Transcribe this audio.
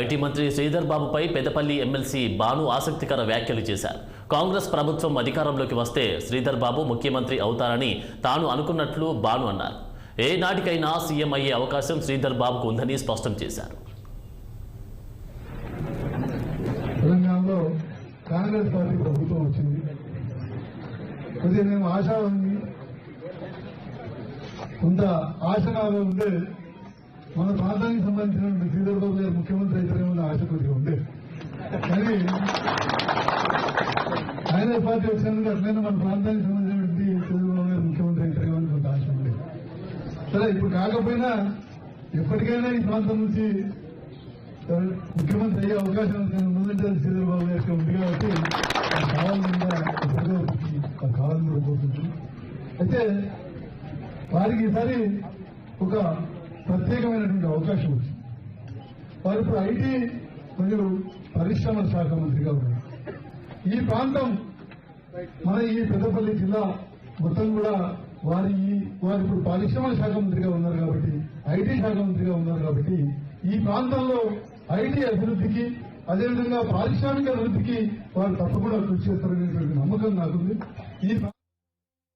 IT మంత్రి Sridhar బాబుపై Peddapalli MLC Banu ఆసక్తికర వ్యాఖ్యలు చేశారు. కాంగ్రెస్ ప్రభుత్వం అధికారంలోకి వస్తే శ్రీధర్ బాబు ముఖ్యమంత్రి అవుతారని తాను అనుకున్నట్లు బాను అన్నారు. ఏ నాటికైనా సీఎం అయ్యే అవకాశం శ్రీధర్ బాబుకు ఉందని స్పష్టం చేశారు. తెలంగాణలో కాంగ్రెస్ పార్టీ ప్రభుత్వం వచ్చింది. కొద్దిగా మేము ఆశ ఉంది, కొంత ఆశనాలు ఉండే మన ప్రాంతానికి సంబంధించిన శ్రీధర్ బాబు గారు ముఖ్యమంత్రి అయితేనేమో ఆశ కొద్దిగా ఉండే, కానీ కాంగ్రెస్ పార్టీ వచ్చినందుకు అట్లనే మన ప్రాంతానికి సంబంధించినటువంటి శ్రీధర్ బాబు గారు ముఖ్యమంత్రి అయితేనేమో కొంత ఆశ ఉండే. సరే, ఇప్పుడు కాకపోయినా ఎప్పటికైనా ఈ ప్రాంతం నుంచి ముఖ్యమంత్రి అయ్యే అవకాశం ఉందంటే శ్రీధర్ బాబు గారికి ఉంది కాబట్టి కావాలని కూడా కోరుకుంటుంది. అయితే వారికి ఈసారి ఒక ప్రత్యేకమైనటువంటి అవకాశం వచ్చింది. వారు ఇప్పుడు ఐటీ మరియు పరిశ్రమల శాఖ మంత్రిగా ఉన్నారు. ఈ ప్రాంతం మన ఈ పెద్దపల్లి జిల్లా మొత్తం కూడా వారు ఇప్పుడు పరిశ్రమల శాఖ మంత్రిగా ఉన్నారు కాబట్టి, ఐటీ శాఖ మంత్రిగా ఉన్నారు కాబట్టి ఈ ప్రాంతంలో ఐటీ అభివృద్ధికి అదేవిధంగా పారిశ్రామిక అభివృద్ధికి వారు తప్పకుండా కృషి చేస్తారనేటువంటి నమ్మకం నాకుంది. ఈ